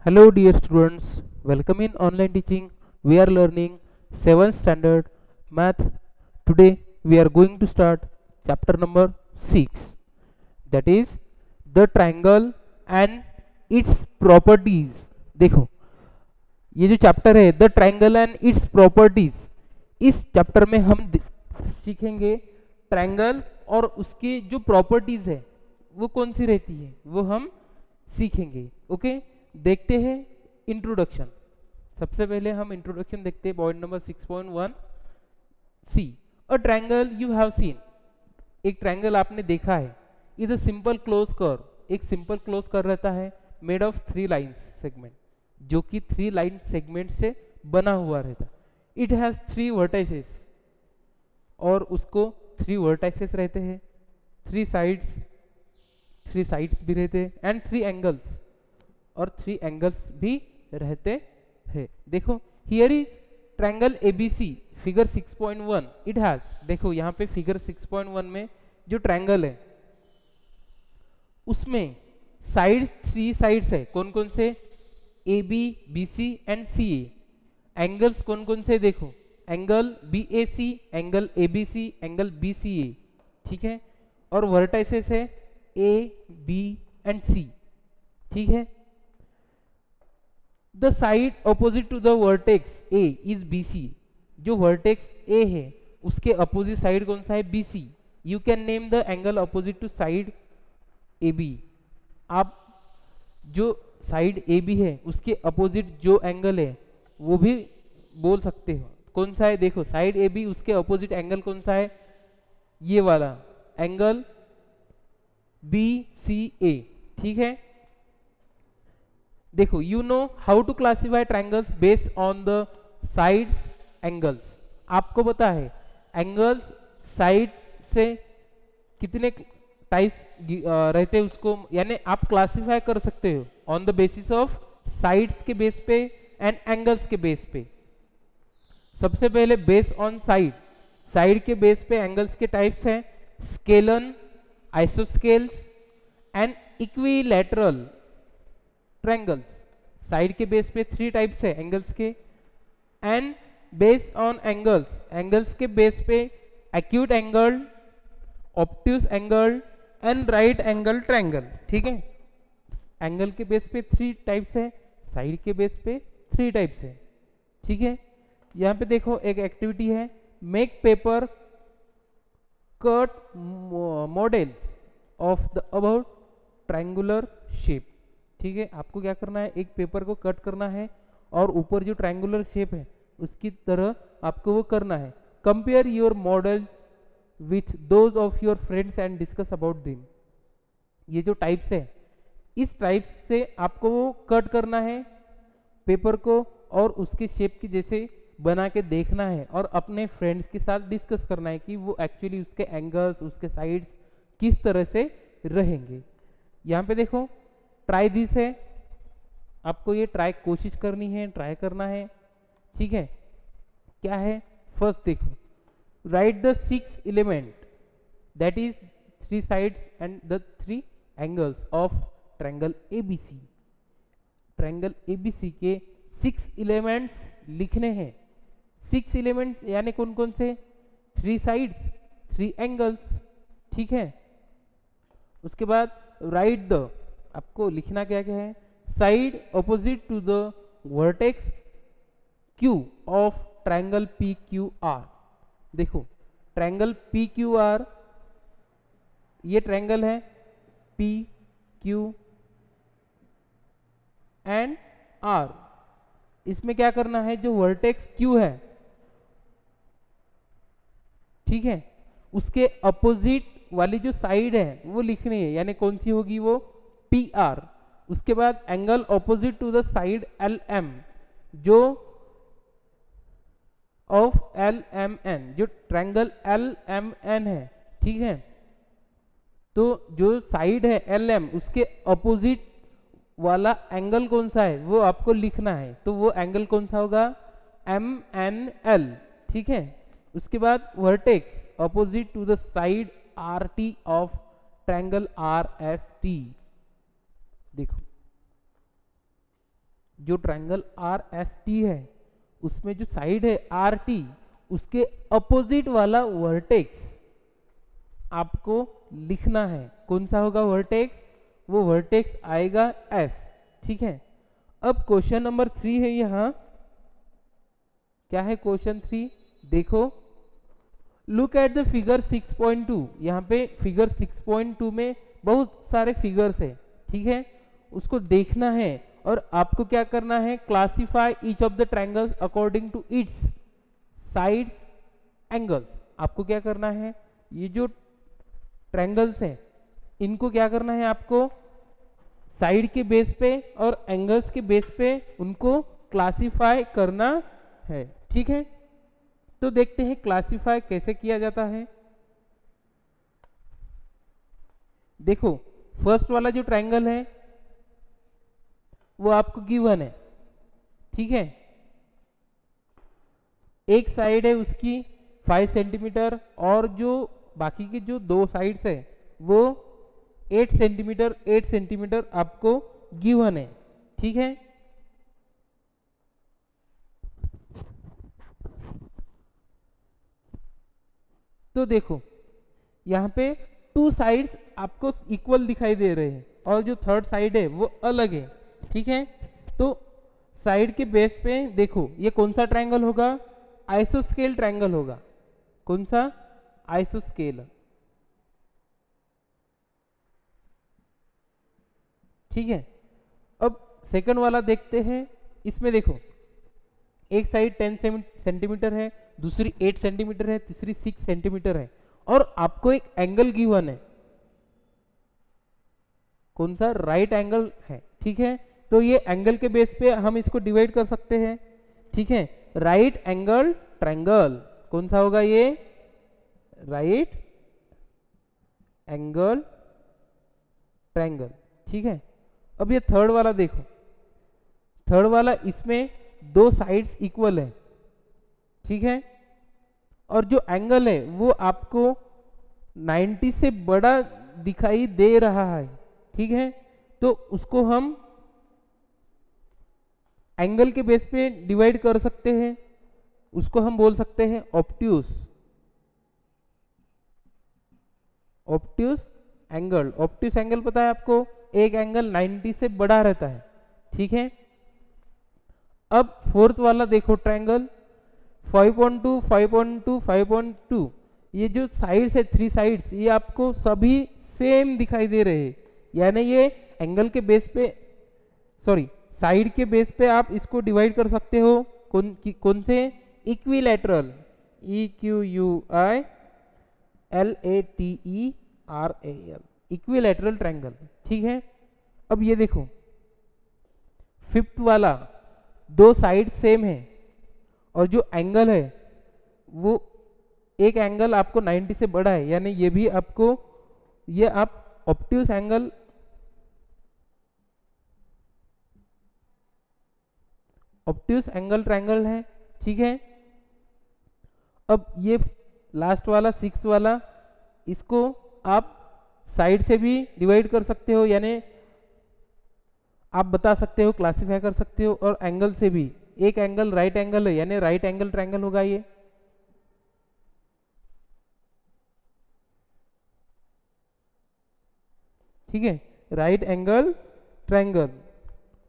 Hello dear students, welcome in online teaching. We are learning 7th standard math. Today we are going to start chapter number 6, that is the triangle and its properties. देखो ये जो chapter है the triangle and its properties, इस chapter में हम सीखेंगे triangle और उसकी जो प्रॉपर्टीज है वो कौन सी रहती है वो हम सीखेंगे. ओके देखते हैं इंट्रोडक्शन. सबसे पहले हम इंट्रोडक्शन देखते हैं. Point number 6.1 see a triangle you have seen. एक ट्रायंगल आपने देखा है. Is a simple close curve. एक सिंपल क्लोज कर्व रहता है मेड ऑफ 3 लाइंस सेगमेंट, जो कि 3 लाइन सेगमेंट से बना हुआ रहता है. इट हैज 3 वर्टाइसेस और उसको 3 वर्टाइसेस रहते हैं, 3 साइड्स भी रहते हैं एंड 3 एंगल्स और 3 एंगल्स भी रहते हैं. देखो here is triangle ABC figure 6.1. It has, देखो यहाँ पे फिगर 6.1 में जो ट्रायंगल है उसमें साइड्स 3 साइड्स है. कौन कौन से? A B B C and C A. Angles कौन कौन से? देखो angle B A C, angle A B C, angle B C A. ठीक है. और वर्टाइसेस है ए बी एंड सी. ठीक है. The side opposite to the vertex A is B C. जो वर्टेक्स ए है उसके अपोजिट साइड कौन सा है? B C. You can name the angle opposite to side A B. आप जो साइड ए बी है उसके अपोजिट जो एंगल है वो भी बोल सकते हो. कौन सा है? देखो साइड ए बी उसके अपोजिट एंगल कौन सा है? ये वाला एंगल बी सी ए. ठीक है. देखो you know how to classify triangles based on the side angles. आपको पता है एंगल्स साइड से कितने टाइप्स रहते हैं उसको, यानी आप क्लासीफाई कर सकते हो on the basis of sides के बेस पे एंड एंगल्स के बेस पे. सबसे पहले बेस ऑन साइड. साइड के बेस पे एंगल्स के टाइप्स हैं scalene, isosceles and equilateral triangles. Side के बेस पे 3 टाइप्स है एंगल्स के. And based on angles, angles के बेस पे acute angle, obtuse angle and right angle triangle. ठीक है. एंगल के बेस पे 3 टाइप्स है, साइड के बेस पे 3 टाइप्स है. ठीक है. यहाँ पे देखो एक एक्टिविटी है, make paper cut models of the about triangular shape. ठीक है. आपको क्या करना है? एक पेपर को कट करना है और ऊपर जो ट्रायंगुलर शेप है उसकी तरह आपको वो करना है. Compare your models with those of your friends and discuss about them. ये जो टाइप्स है इस टाइप से आपको वो कट करना है पेपर को और उसके शेप की जैसे बना के देखना है और अपने फ्रेंड्स के साथ डिस्कस करना है कि वो एक्चुअली उसके एंगल्स, उसके साइड्स किस तरह से रहेंगे. यहाँ पे देखो ट्राई दिस है. आपको ये ट्राई कोशिश करनी है, ट्राई करना है. ठीक है. क्या है? फर्स्ट देखो, right the 6 element that is 3 sides and the 3 angles of triangle ABC. Triangle ABC के 6 एलिमेंट्स लिखने हैं. 6 एलिमेंट्स यानी कौन कौन से? 3 साइड्स, 3 एंगल्स. ठीक है. उसके बाद राइट द, आपको लिखना क्या क्या है? Side opposite to the vertex Q of triangle P Q R. देखो ट्रायंगल पी क्यू आर, ये ट्रायंगल है पी क्यू एंड आर. इसमें क्या करना है? जो वर्टेक्स क्यू है, ठीक है, उसके अपोजिट वाली जो साइड है वो लिखनी है, यानी कौन सी होगी? वो पी आर. उसके बाद angle opposite to the side L M, जो ऑफ एल एम एन, जो ट्रायंगल एल एम एन है. ठीक है. तो जो साइड है एल एम उसके अपोजिट वाला एंगल कौन सा है वो आपको लिखना है. तो वो एंगल कौन सा होगा? M N L. ठीक है. उसके बाद vertex opposite to the side R T of triangle R S T. देखो जो ट्रायंगल आर एस टी है उसमें जो साइड है आर टी, उसके अपोजिट वाला वर्टेक्स आपको लिखना है। कौन सा होगा वर्टेक्स? वो वर्टेक्स आएगा एस। ठीक है, अब क्वेश्चन नंबर 3 है यहाँ। क्या है क्वेश्चन 3? देखो, लुक एट द फिगर 6.2। यहाँ पे फिगर 6.2 में बहुत सारे फिगर्स है। ठीक है, उसको देखना है और आपको क्या करना है, classify each of the triangles according to its sides angles. आपको क्या करना है, ये जो ट्रायंगल्स हैं इनको क्या करना है, आपको साइड के बेस पे और एंगल्स के बेस पे उनको क्लासिफाई करना है। ठीक है, तो देखते हैं क्लासिफाई कैसे किया जाता है। देखो, फर्स्ट वाला जो ट्रायंगल है वो आपको गिवन है। ठीक है, एक साइड है उसकी 5 सेंटीमीटर और जो बाकी की जो दो साइड्स है वो 8 सेंटीमीटर 8 सेंटीमीटर आपको गिवन है। ठीक है, तो देखो यहाँ पे 2 साइड्स आपको इक्वल दिखाई दे रहे हैं और जो थर्ड साइड है वो अलग है। ठीक है, तो साइड के बेस पे देखो ये कौन सा ट्रायंगल होगा, आइसोस्केल ट्रायंगल होगा। कौन सा? आइसोस्केल। ठीक है, अब सेकंड वाला देखते हैं। इसमें देखो एक साइड 10 सेंटीमीटर है, दूसरी 8 सेंटीमीटर है, तीसरी 6 सेंटीमीटर है और आपको एक एंगल गिवन है। कौन सा? राइट एंगल है। ठीक है, तो ये एंगल के बेस पे हम इसको डिवाइड कर सकते हैं। ठीक है, राइट एंगल ट्रायंगल। कौन सा होगा ये? Right angle triangle. ठीक है, अब ये थर्ड वाला देखो, थर्ड वाला इसमें 2 साइड्स इक्वल है। ठीक है, और जो एंगल है वो आपको 90 से बड़ा दिखाई दे रहा है। ठीक है, तो उसको हम एंगल के बेस पे डिवाइड कर सकते हैं। उसको हम बोल सकते हैं obtuse. Obtuse angle. Obtuse angle पता है आपको, एक एंगल 90 से बड़ा रहता है। ठीक है, अब फोर्थ वाला देखो ट्रायंगल 5.2 5.2 5.2। ये जो साइड्स है 3 साइड्स, ये आपको सभी सेम दिखाई दे रहे हैं। यानी ये एंगल के बेस पे, सॉरी साइड के बेस पे आप इसको डिवाइड कर सकते हो। कौन से? इक्विलैटरल। EQUILATERAL, equilateral triangle. ठीक है, अब ये देखो फिफ्थ वाला 2 साइड सेम है और जो एंगल है वो एक एंगल आपको 90 से बड़ा है, यानी ये भी आपको, ये आप obtuse angle, obtuse angle triangle है। ठीक है, अब ये लास्ट वाला 6 वाला, इसको आप साइड से भी डिवाइड कर सकते हो, यानी आप बता सकते हो, क्लासिफाई कर सकते हो, और एंगल से भी। एक एंगल राइट एंगल है, यानी राइट एंगल ट्रायंगल होगा ये। ठीक है, राइट एंगल ट्रायंगल।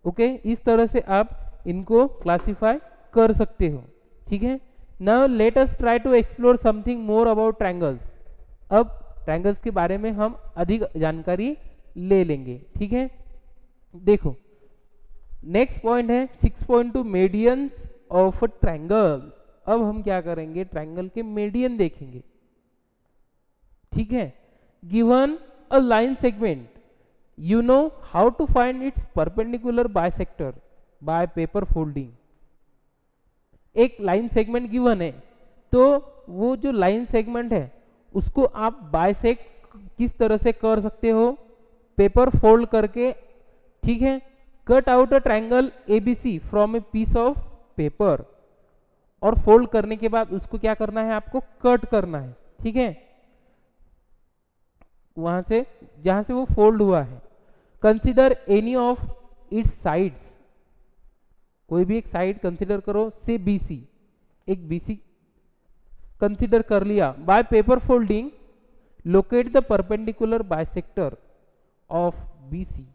ओके, इस तरह से आप इनको क्लासिफाई कर सकते हो। ठीक है, now let us try to explore something more about triangles. अब ट्रायंगल्स के बारे में हम अधिक जानकारी ले लेंगे। ठीक है, देखो नेक्स्ट पॉइंट है 6.2 मीडियंस ऑफ अ ट्रायंगल। अब हम क्या करेंगे, ट्रायंगल के मीडियन देखेंगे। ठीक है, given a line segment, you know how to find its perpendicular bisector by paper folding। एक लाइन सेगमेंट गिवन है, तो वो जो लाइन सेगमेंट है उसको आप बाइसेक्ट किस तरह से कर सकते हो, पेपर फोल्ड करके। ठीक है, cut out a triangle ABC from a piece of paper, और फोल्ड करने के बाद उसको क्या करना है, आपको कट करना है। ठीक है, वहां से जहां से वो फोल्ड हुआ है। Consider any of its sides, कोई भी एक साइड कंसिडर करो, से बीसी, एक बीसी कंसिडर कर लिया। By paper folding locate the perpendicular bisector of BC,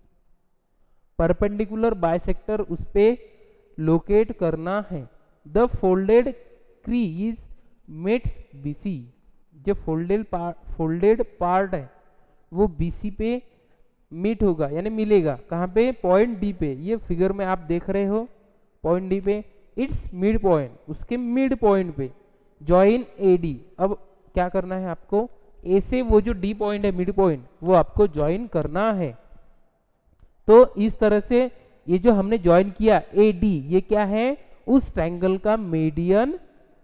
perpendicular bisector उस पे लोकेट करना है। The folded crease meets BC, जो फोल्डेड पार्ट है वो बीसी पे मीट होगा, यानी मिलेगा कहाँ पे, पॉइंट डी पे। ये फिगर में आप देख रहे हो पॉइंट डी पे, इट्स मिड पॉइंट, उसके मिड पॉइंट पे जॉइन ए डी। अब क्या करना है आपको, ए से वो जो डी पॉइंट है मिड पॉइंट वो आपको ज्वाइन करना है। तो इस तरह से ये जो हमने ज्वाइन किया ए डी, ये क्या है, उस ट्रायंगल का मीडियन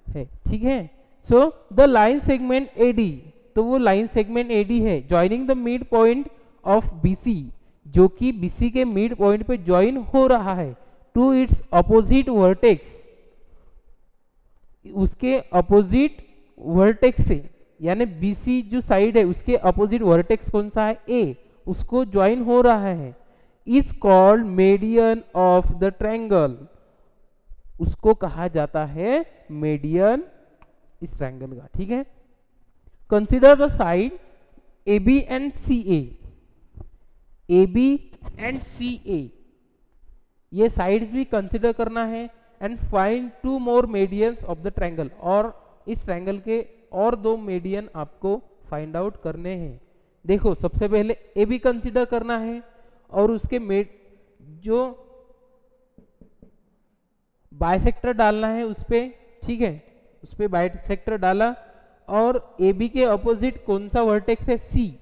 है, ठीक है। So the line segment A D, तो वो लाइन सेगमेंट ए डी है joining the mid point of BC, जो कि बीसी के मिड पॉइंट पे ज्वाइन हो रहा है, टू इट्स अपोजिट वर्टेक्स, उसके अपोजिट वर्टेक्स से, यानी बीसी जो साइड है उसके अपोजिट वर्टेक्स कौन सा है, ए, उसको ज्वाइन हो रहा है, is called median of the triangle, उसको कहा जाता है मीडियन इस ट्रायंगल का, ठीक है। Consider the side A B and C A B and C A, ये साइड्स भी कंसिडर करना है। And find two more medians of the triangle, और इस ट्रायंगल के और दो मीडियन आपको फाइंड आउट करने हैं। देखो सबसे पहले ए बी कंसिडर करना है और उसके जो बाइसेक्टर डालना है उस पे, ठीक है, उस पे बाइसेक्टर डाला, और ए बी के अपोजिट कौन सा वर्टेक्स है, सी,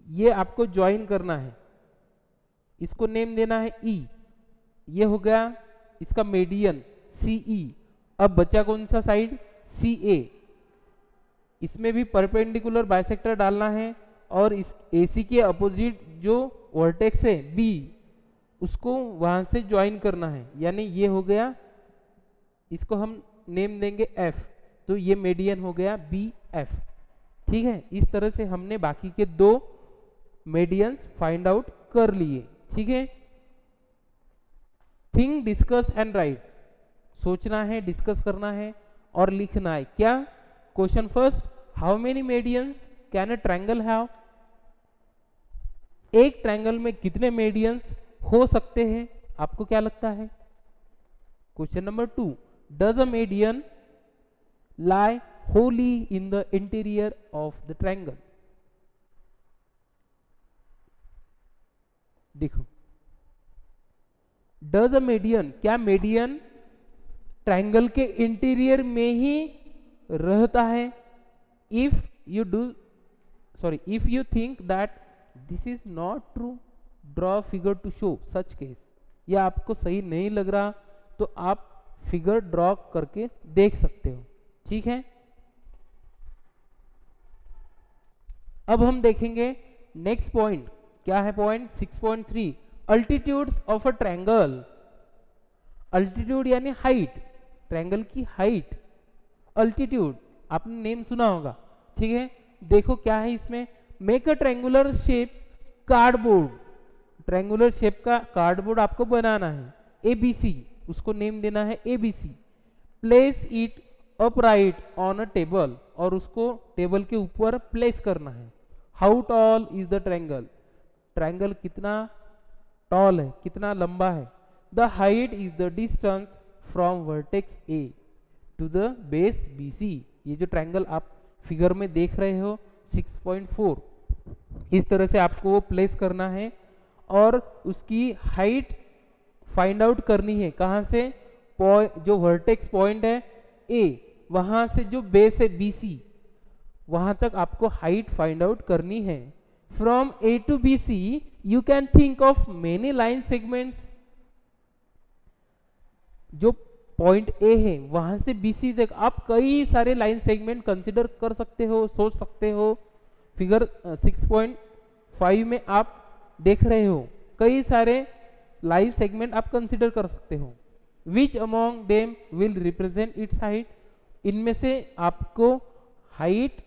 ये आपको ज्वाइन करना है, इसको नेम देना है ई, ये हो गया इसका मीडियन सी ई। अब बचा कौन सा साइड, सी ए, इसमें भी परपेंडिकुलर बाइसेक्टर डालना है और इस AC के अपोजिट जो वर्टेक्स है B, उसको वहां से ज्वाइन करना है, यानी ये हो गया, इसको हम नेम देंगे F, तो ये मीडियन हो गया BF, ठीक है। इस तरह से हमने बाकी के दो मीडियंस फाइंड आउट कर लिए, ठीक है। थिंक, डिस्कस एंड राइट, सोचना है, डिस्कस करना है और लिखना है। क्या, question first, how many medians can a triangle have, एक ट्रायंगल में कितने मीडियंस हो सकते हैं, आपको क्या लगता है। Question number 2, does a median lie wholly in the interior of the triangle. देखो, डज अ मीडियन, क्या मीडियन ट्रायंगल के इंटीरियर में ही रहता है। If you think that this is not true, draw figure to show such case, या आपको सही नहीं लग रहा तो आप फिगर ड्रॉ करके देख सकते हो, ठीक है। अब हम देखेंगे नेक्स्ट पॉइंट, क्या है point 6.3, altitudes of a triangle. Altitude यानी हाइट, ट्रायंगल की हाइट, अल्टीट्यूड आपने नेम सुना होगा, ठीक है। देखो क्या है इसमें, make a triangular shape cardboard, triangular shape का कार्डबोर्ड आपको बनाना है, ABC, उसको नेम देना है ABC। Place it upright on a table, और उसको टेबल के ऊपर प्लेस करना है। How tall is the triangle, triangle कितना टॉल है, कितना लंबा है। The height is the distance from vertex A to the base BC, ये जो ट्रायंगल आप फिगर में देख रहे हो 6.4, इस तरह से आपको वो प्लेस करना है और उसकी हाइट फाइंड आउट करनी है। कहाँ से, जो वर्टेक्स पॉइंट है A, वहां से जो बेस है BC, वहां तक आपको हाइट फाइंड आउट करनी है। From A to BC you can think of many line segments, जो पॉइंट A है वहां से BC तक आप कई सारे लाइन सेगमेंट कंसिडर कर सकते हो, सोच सकते हो। फिगर 6.5 में आप देख रहे हो कई सारे लाइन सेगमेंट आप कंसिडर कर सकते हो। Which among them will represent it's height, इनमें से आपको हाइट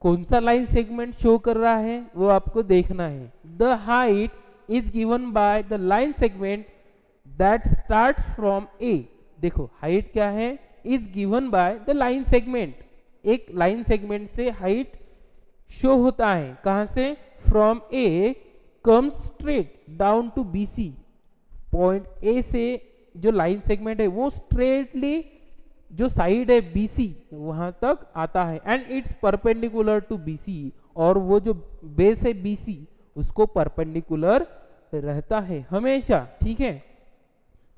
कौन सा लाइन सेगमेंट शो कर रहा है वो आपको देखना है। The height is given by the line segment that start from A, देखो हाइट क्या है, is given by the line segment, एक लाइन सेगमेंट से हाइट शो होता है, कहां से, from A come straight down to B C, point A से जो लाइन सेगमेंट है वो स्ट्रेटली जो साइड है BC वहां तक आता है, and its perpendicular to BC, और वो जो बेस है BC उसको परपेंडिकुलर रहता है हमेशा, ठीक है।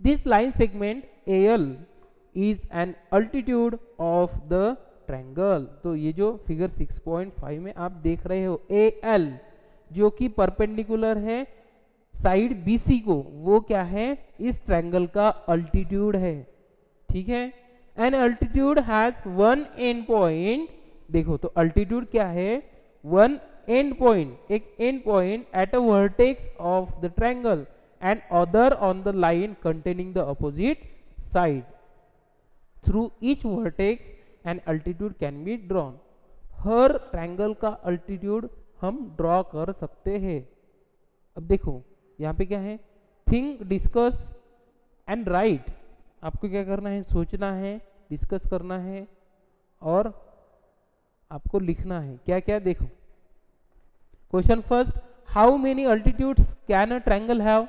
This line segment AL is an altitude of the triangle, तो ये जो फिगर 6.5 में आप देख रहे हो AL जो कि परपेंडिकुलर है साइड BC को, वो क्या है, इस ट्रायंगल का अल्टीट्यूड है, ठीक है। An altitude has one end point, देखो तो अल्टीट्यूड क्या है, वन एंड पॉइंट, एक end point at a vertex of the triangle and other on the line containing the opposite side, through each vertex an altitude can be drawn, हर ट्रायंगल का altitude हम draw कर सकते हैं। अब देखो यहाँ पे क्या है, थिंक, डिस्कस एंड राइट, आपको क्या करना है, सोचना है, डिस्कस करना है और आपको लिखना है, क्या क्या, देखो question first, how many altitudes can a triangle have,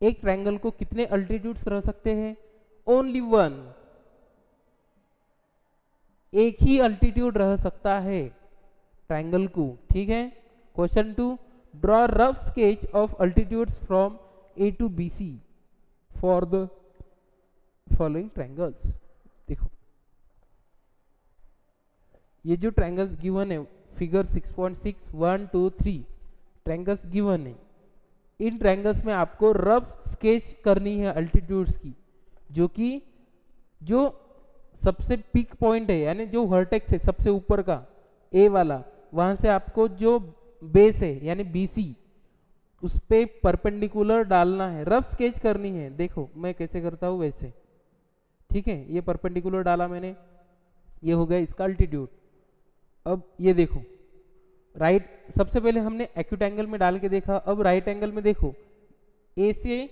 एक ट्रायंगल को कितने अल्टीट्यूड्स रह सकते हैं, ओनली वन, एक ही अल्टीट्यूड रह सकता है ट्रायंगल को, ठीक है। Question two, draw rough sketch of altitudes from A to BC for the following triangles, देखो ये जो ट्रायंगल्स गिवन है फिगर 6.6 1 2 3 ट्रायंगल्स गिवन है, इन ट्रायंगल्स में आपको रफ स्केच करनी है अल्टीट्यूड्स की, जो कि जो सबसे पीक पॉइंट है यानी जो वर्टेक्स है सबसे ऊपर का A वाला, वहां से आपको जो बेस है यानी BC उस पे परपेंडिकुलर डालना है, रफ स्केच करनी है, देखो मैं कैसे करता हूँ वैसे, ठीक है। ये परपेंडिकुलर डाला मैंने, ये हो गया इसका अल्टीट्यूड। अब ये देखो राइट, सबसे पहले हमने एक्यूट एंगल में डाल के देखा, अब राइट एंगल में देखो A से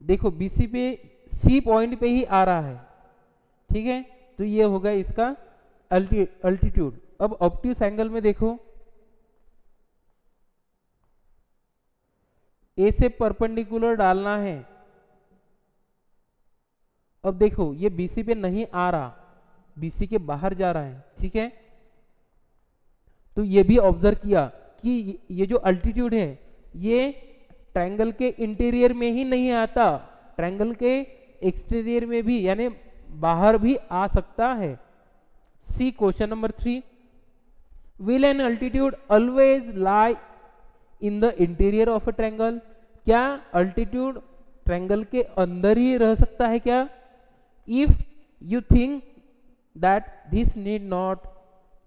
देखो BC पे C पॉइंट पे ही आ रहा है, ठीक है, तो ये हो गया इसका अल्टीट्यूड। अब ऑब्ट्यूस एंगल में देखो A से परपेंडिकुलर डालना है, अब देखो ये BC पे नहीं आ रहा, BC के बाहर जा रहा है, ठीक है। तो ये भी ऑब्जर्व किया कि ये जो अल्टीट्यूड है ये ट्रायंगल के इंटीरियर में ही नहीं आता, ट्रायंगल के एक्सटीरियर में भी यानी बाहर भी आ सकता है। See question number 3, will an altitude always lie in the interior of a triangle, क्या अल्टीट्यूड ट्रायंगल के अंदर ही रह सकता है क्या, if you think that this need not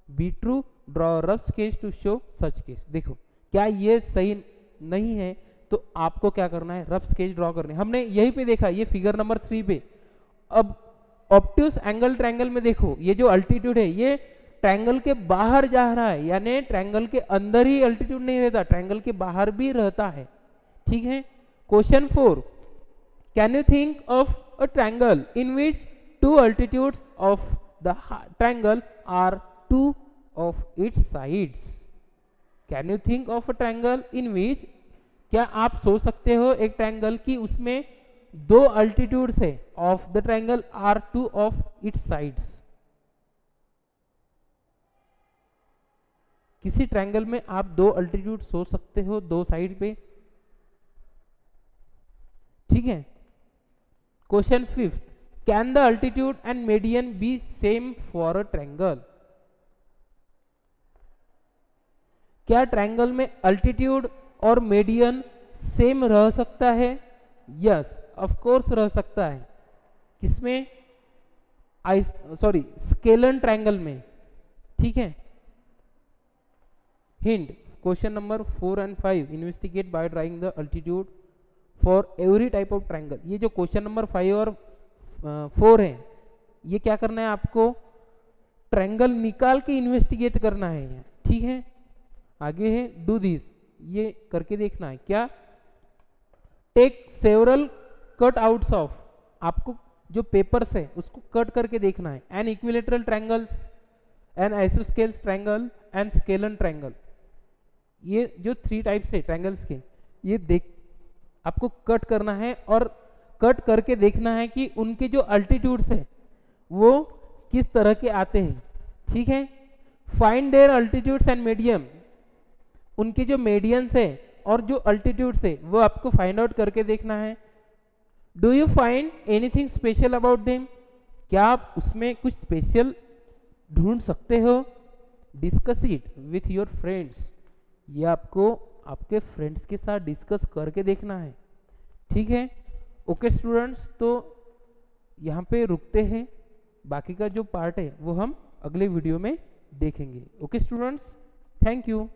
be true draw rough sketch to show such case, देखो क्या ये सही नहीं है तो आपको क्या करना है, रफ स्केच ड्रॉ करने, हमने यहीं पे देखा ये फिगर नंबर 3 पे। अब ऑब्ट्यूस एंगल ट्रायंगल में देखो ये जो अल्टीट्यूड है ये ट्रायंगल के बाहर जा रहा है, यानी ट्रायंगल के अंदर ही अल्टीट्यूड नहीं रहता, ट्रायंगल के बाहर भी रहता है, ठीक है। Question 4, can you think of a triangle in which two altitudes of the triangle are two of its sides, can you think of a triangle in which, क्या आप सोच सकते हो एक ट्रायंगल की उसमें दो अल्टीट्यूड्स है of the triangle are two of its sides, किसी ट्रायंगल में आप दो अल्टीट्यूड सोच सकते हो दो साइड पे, ठीक है। Question 5, can the altitude and median B same for a triangle, क्या ट्रायंगल में अल्टीट्यूड और मीडियन सेम रह सकता है, यस ऑफ कोर्स रह सकता है, किसमें, स्केलन ट्रायंगल में, ठीक है। Hint, question number 4 and 5 investigate by drawing the altitude for every type of triangle, ये जो क्वेश्चन नंबर 5 और 4 है ये क्या करना है आपको, ट्रायंगल निकाल के इन्वेस्टिगेट करना है, ठीक है। आगे है डू दिस, ये करके देखना है क्या, take several cut outs of, आपको जो पेपर्स है उसको कट करके देखना है, an equilateral triangles, an isosceles triangle and scalene triangle, ये जो 3 टाइप्स है ट्रायंगल्स के, ये देख आपको कट करना है और कट करके देखना है कि उनके जो अल्टीट्यूड्स है वो किस तरह के आते हैं, ठीक है। Find their altitudes and medium, उनके जो मीडियंस है और जो अल्टीट्यूड्स है वो आपको फाइंड आउट करके देखना है। Do you find anything special about them, क्या आप उसमें कुछ स्पेशल ढूंढ सकते हो। Discuss it with your friends, ये आपको आपके फ्रेंड्स के साथ डिस्कस करके देखना है, ठीक है। ओके स्टूडेंट्स, तो यहाँ पे रुकते हैं, बाकी का जो पार्ट है वो हम अगले वीडियो में देखेंगे। Okay students, thank you.